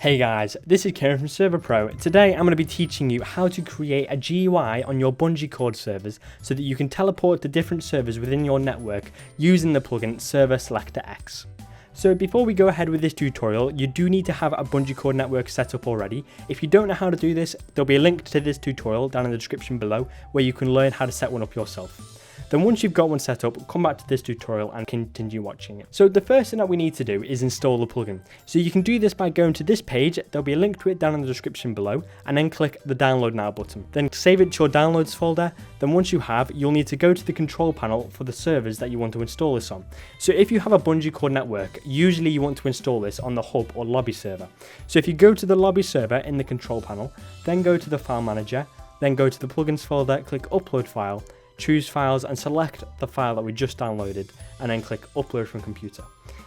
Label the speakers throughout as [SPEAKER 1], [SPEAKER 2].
[SPEAKER 1] Hey guys, this is Kieran from Server.pro. Today I'm going to be teaching you how to create a GUI on your Bungeecord servers so that you can teleport to different servers within your network using the plugin ServerSelectorX. So before we go ahead with this tutorial, you do need to have a Bungeecord network set up already. If you don't know how to do this, there'll be a link to this tutorial down in the description below where you can learn how to set one up yourself. Then once you've got one set up, come back to this tutorial and continue watching it. So the first thing that we need to do is install the plugin. So you can do this by going to this page, there'll be a link to it down in the description below, and then click the download now button. Then save it to your downloads folder. Then once you have, you'll need to go to the control panel for the servers that you want to install this on. So if you have a Bungeecord network, usually you want to install this on the hub or lobby server. So if you go to the lobby server in the control panel, then go to the file manager, then go to the plugins folder, click upload file, choose files and select the file that we just downloaded and then click upload from computer.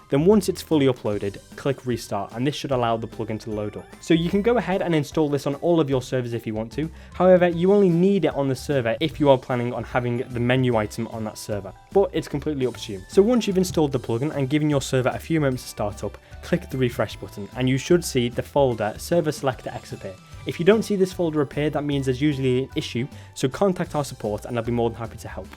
[SPEAKER 1] Then once it's fully uploaded, click restart and this should allow the plugin to load up. So you can go ahead and install this on all of your servers if you want to. However, you only need it on the server if you are planning on having the menu item on that server, but it's completely up to you. So once you've installed the plugin and given your server a few moments to start up, click the refresh button and you should see the folder ServerSelectorX appear. If you don't see this folder appear, that means there's usually an issue, so contact our support and they'll be more than happy to help.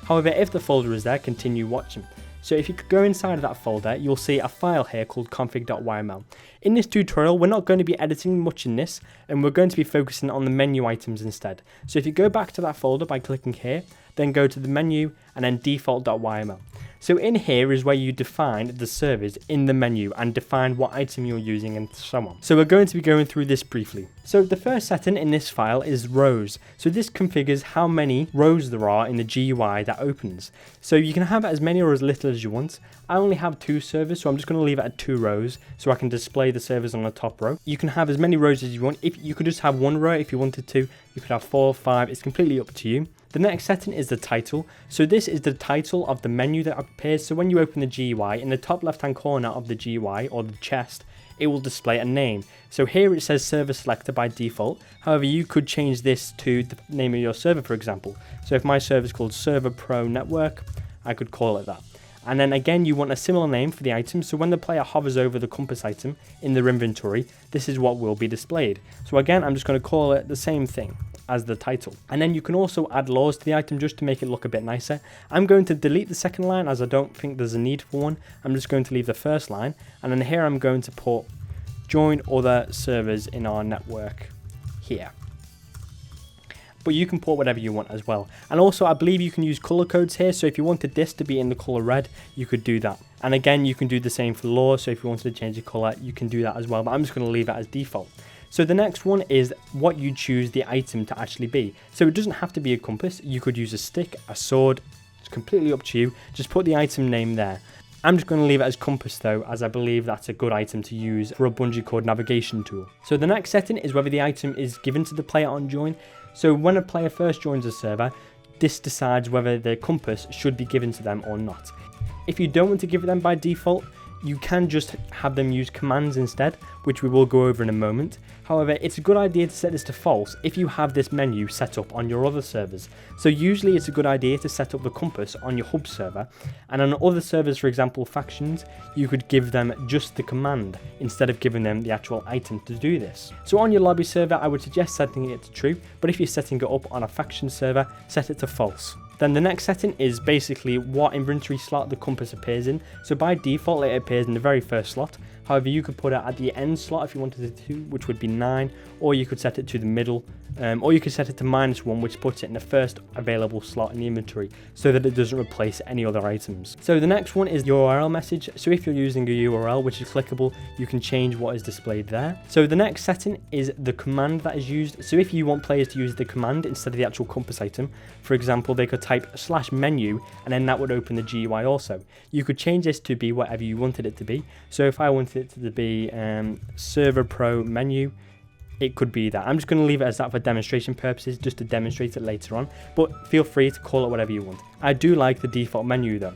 [SPEAKER 1] However, if the folder is there, continue watching. So if you could go inside of that folder, you'll see a file here called config.yml. In this tutorial, we're not going to be editing much in this, and we're going to be focusing on the menu items instead. So if you go back to that folder by clicking here, then go to the menu and then default.yml. So in here is where you define the servers in the menu and define what item you're using and so on. So we're going to be going through this briefly. So the first setting in this file is rows. So this configures how many rows there are in the GUI that opens. So you can have as many or as little as you want. I only have 2 servers, so I'm just going to leave it at 2 rows so I can display the servers on the top row. You can have as many rows as you want. If you could just have 1 row if you wanted to, you could have 4 or 5, it's completely up to you. The next setting is the title. So this is the title of the menu that appears. So when you open the GUI, in the top left hand corner of the GUI or the chest, it will display a name. So here it says server selector by default. However, you could change this to the name of your server, for example. So if my server is called Server.pro network, I could call it that. And then again, you want a similar name for the item. So when the player hovers over the compass item in their inventory, this is what will be displayed. So again, I'm just going to call it the same thing as the title. And then you can also add laws to the item just to make it look a bit nicer. I'm going to delete the second line as I don't think there's a need for one. I'm just going to leave the first line, and then here I'm going to put join other servers in our network here. But you can put whatever you want as well. And also I believe you can use color codes here, so if you wanted this to be in the color red, you could do that. And again, you can do the same for laws, so if you wanted to change the color, you can do that as well, but I'm just going to leave it as default. So the next one is what you choose the item to actually be. So it doesn't have to be a compass, you could use a stick, a sword, it's completely up to you, just put the item name there. I'm just going to leave it as compass though, as I believe that's a good item to use for a Bungeecord navigation tool. So the next setting is whether the item is given to the player on join. So when a player first joins a server, this decides whether the compass should be given to them or not. If you don't want to give it them by default, you can just have them use commands instead, which we will go over in a moment. However, it's a good idea to set this to false if you have this menu set up on your other servers. So usually it's a good idea to set up the compass on your hub server, and on other servers, for example factions, you could give them just the command instead of giving them the actual item to do this. So on your lobby server, I would suggest setting it to true, but if you're setting it up on a faction server, set it to false. Then the next setting is basically what inventory slot the compass appears in. So by default it appears in the very first slot. However, you could put it at the end slot if you wanted it to, which would be 9, or you could set it to the middle, or you could set it to -1, which puts it in the first available slot in the inventory so that it doesn't replace any other items. So the next one is URL message. So if you're using a URL which is clickable, you can change what is displayed there. So the next setting is the command that is used. So if you want players to use the command instead of the actual compass item, for example, they could type /menu and then that would open the GUI also. You could change this to be whatever you wanted it to be. So if I wanted it to be Server.pro menu, it could be that. I'm just going to leave it as that for demonstration purposes, just to demonstrate it later on, but feel free to call it whatever you want. I do like the default menu though.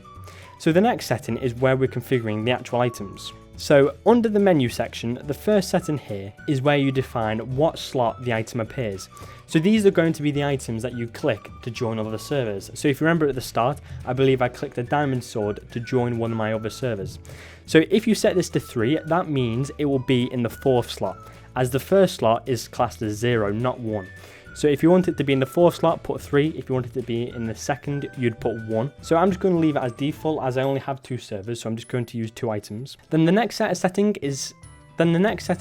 [SPEAKER 1] So the next setting is where we're configuring the actual items. So under the menu section, the first setting here is where you define what slot the item appears. So these are going to be the items that you click to join other servers. So if you remember at the start, I believe I clicked the diamond sword to join one of my other servers. So if you set this to 3, that means it will be in the 4th slot, as the first slot is classed as 0, not 1. So if you want it to be in the 4th slot, put 3. If you want it to be in the 2nd, you'd put 1. So I'm just going to leave it as default, as I only have 2 servers, so I'm just going to use 2 items. Then the next set of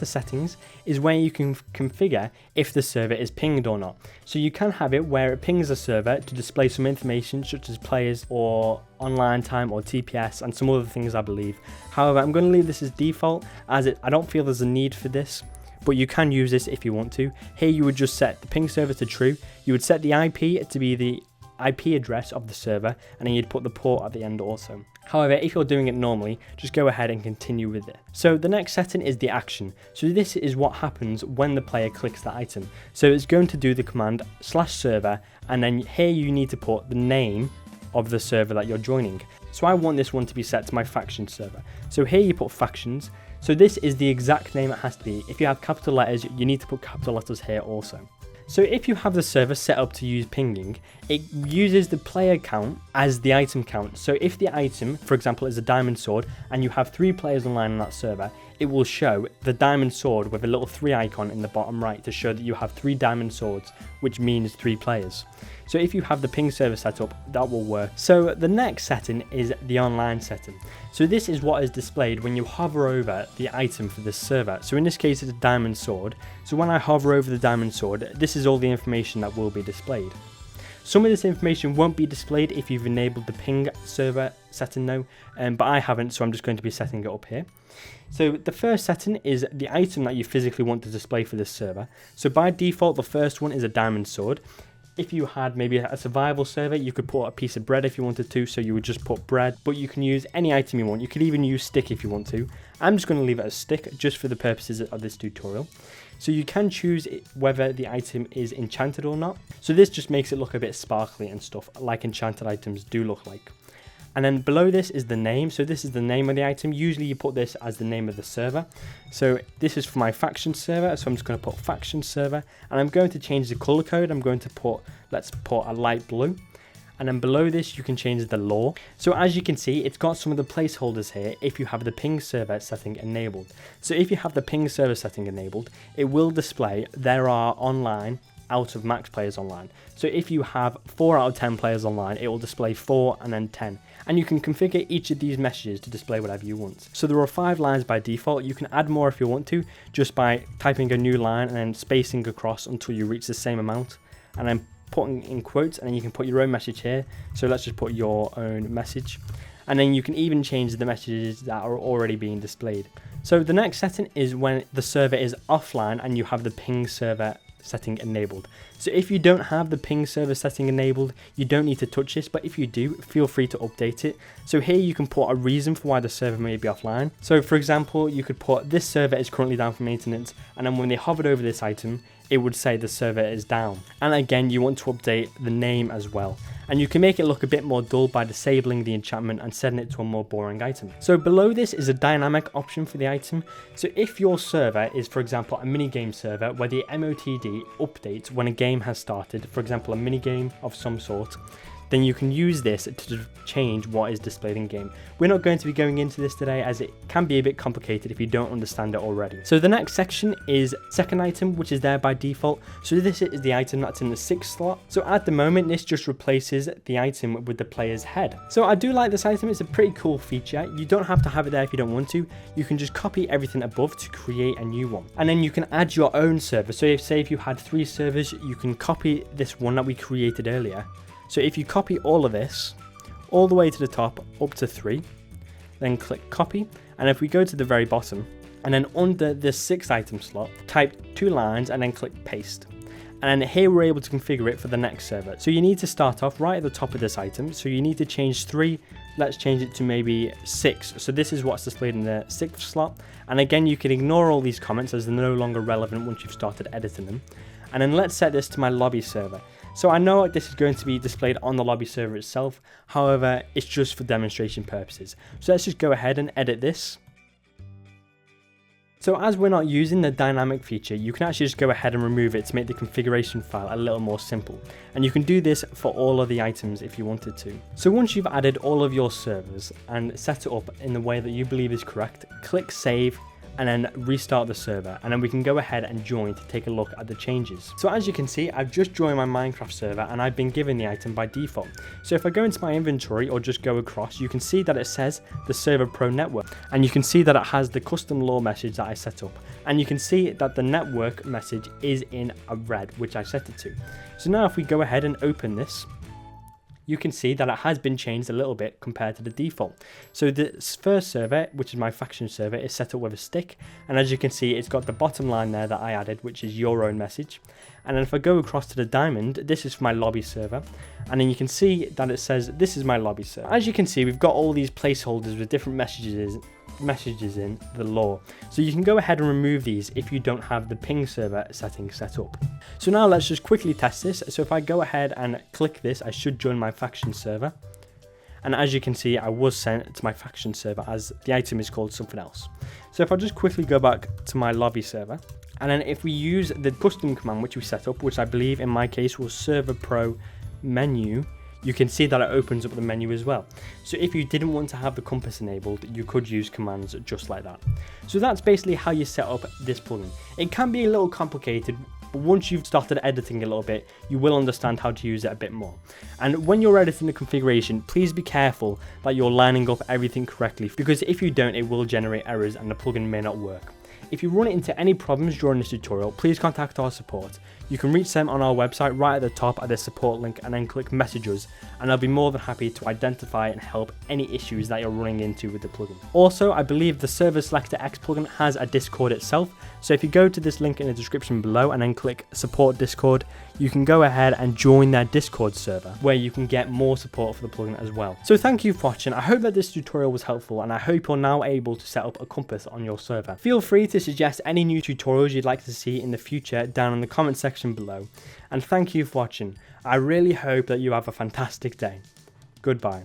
[SPEAKER 1] settings is where you can configure if the server is pinged or not. So you can have it where it pings the server to display some information such as players or online time or TPS and some other things, I believe. However, I'm going to leave this as default, as I don't feel there's a need for this. But you can use this if you want to. Here you would just set the ping server to true. You would set the IP to be the IP address of the server, and then you'd put the port at the end also. However, if you're doing it normally, just go ahead and continue with it. So the next setting is the action. So this is what happens when the player clicks the item. So it's going to do the command /server, and then here you need to put the name of the server that you're joining. So I want this one to be set to my faction server. So here you put factions. So this is the exact name it has to be. If you have capital letters, you need to put capital letters here also. So if you have the server set up to use pinging, it uses the player count as the item count. So if the item, for example, is a diamond sword and you have 3 players online on that server, it will show the diamond sword with a little 3 icon in the bottom right to show that you have 3 diamond swords, which means 3 players. So if you have the ping server set up, that will work. So the next setting is the online setting. So this is what is displayed when you hover over the item for this server. So in this case, it's a diamond sword. So when I hover over the diamond sword, this is all the information that will be displayed. Some of this information won't be displayed if you've enabled the ping server setting now, but I haven't, so I'm just going to be setting it up here. So the first setting is the item that you physically want to display for this server. So by default, the first one is a diamond sword. If you had maybe a survival server, you could put a piece of bread if you wanted to, so you would just put bread, but you can use any item you want. You could even use stick if you want to. I'm just going to leave it as stick just for the purposes of this tutorial. So you can choose whether the item is enchanted or not. So this just makes it look a bit sparkly and stuff, like enchanted items do look like. And then below this is the name. So this is the name of the item. Usually you put this as the name of the server. So this is for my faction server. So I'm just going to put faction server, and I'm going to change the color code. I'm going to put, let's put a light blue. And then below this, you can change the lore. So as you can see, it's got some of the placeholders here if you have the ping server setting enabled. So if you have the ping server setting enabled, it will display there are online out of max players online. So if you have 4 out of 10 players online, it will display 4 and then 10. And you can configure each of these messages to display whatever you want. So there are 5 lines by default. You can add more if you want to, just by typing a new line and then spacing across until you reach the same amount. And then putting in quotes, and then you can put your own message here. So let's just put your own message. And then you can even change the messages that are already being displayed. So the next setting is when the server is offline and you have the ping server setting enabled. So if you don't have the ping server setting enabled, you don't need to touch this, but if you do, feel free to update it. So here you can put a reason for why the server may be offline. So for example, you could put this server is currently down for maintenance, and then when they hovered over this item, it would say the server is down. And again, you want to update the name as well. And you can make it look a bit more dull by disabling the enchantment and setting it to a more boring item. So below this is a dynamic option for the item. So if your server is, for example, a minigame server where the MOTD updates when a game has started, for example, a minigame of some sort, then you can use this to change what is displayed in game. We're not going to be going into this today, as it can be a bit complicated if you don't understand it already. So the next section is second item, which is there by default. So this is the item that's in the 6th slot. So at the moment, this just replaces the item with the player's head. So I do like this item. It's a pretty cool feature. You don't have to have it there if you don't want to. You can just copy everything above to create a new one. And then you can add your own server. So if you had 3 servers, you can copy this one that we created earlier. So if you copy all of this, all the way to the top, up to 3, then click copy. And if we go to the very bottom, and then under the 6th item slot, type 2 lines and then click paste. And then here we're able to configure it for the next server. So you need to start off right at the top of this item. So you need to change 3, let's change it to maybe 6. So this is what's displayed in the 6th slot. And again, you can ignore all these comments as they're no longer relevant once you've started editing them. And then let's set this to my lobby server. So I know this is going to be displayed on the lobby server itself, however, it's just for demonstration purposes. So let's just go ahead and edit this. So as we're not using the dynamic feature, you can actually just go ahead and remove it to make the configuration file a little more simple. And you can do this for all of the items if you wanted to. So once you've added all of your servers and set it up in the way that you believe is correct, click save and then restart the server, and then we can go ahead and join to take a look at the changes. So as you can see, I've just joined my Minecraft server and I've been given the item by default. So if I go into my inventory or just go across, you can see that it says the Server.pro network, and you can see that it has the custom lore message that I set up, and you can see that the network message is in a red, which I set it to. So now if we go ahead and open this, you can see that it has been changed a little bit compared to the default. So the first server, which is my faction server, is set up with a stick, and as you can see, it's got the bottom line there that I added, which is your own message. And then if I go across to the diamond, this is for my lobby server, and then you can see that it says this is my lobby server. As you can see, we've got all these placeholders with different messages in the lore, so you can go ahead and remove these if you don't have the ping server settings set up. So now let's just quickly test this. So if I go ahead and click this, I should join my faction server, and as you can see, I was sent to my faction server as the item is called something else. So if I just quickly go back to my lobby server, and then if we use the custom command which we set up, which I believe in my case was Server.pro menu, you can see that it opens up the menu as well. So if you didn't want to have the compass enabled, you could use commands just like that. So that's basically how you set up this plugin. It can be a little complicated, but once you've started editing a little bit, you will understand how to use it a bit more. And when you're editing the configuration, please be careful that you're lining up everything correctly, because if you don't, it will generate errors and the plugin may not work. If you run into any problems during this tutorial, please contact our support. You can reach them on our website right at the top at the support link, and then click message us, and they'll be more than happy to identify and help any issues that you're running into with the plugin. Also, I believe the ServerSelectorX plugin has a Discord itself, so if you go to this link in the description below and then click support Discord, you can go ahead and join their Discord server where you can get more support for the plugin as well. So thank you for watching. I hope that this tutorial was helpful, and I hope you're now able to set up a compass on your server. Feel free to suggest any new tutorials you'd like to see in the future down in the comment section below, and thank you for watching. I really hope that you have a fantastic day. Goodbye.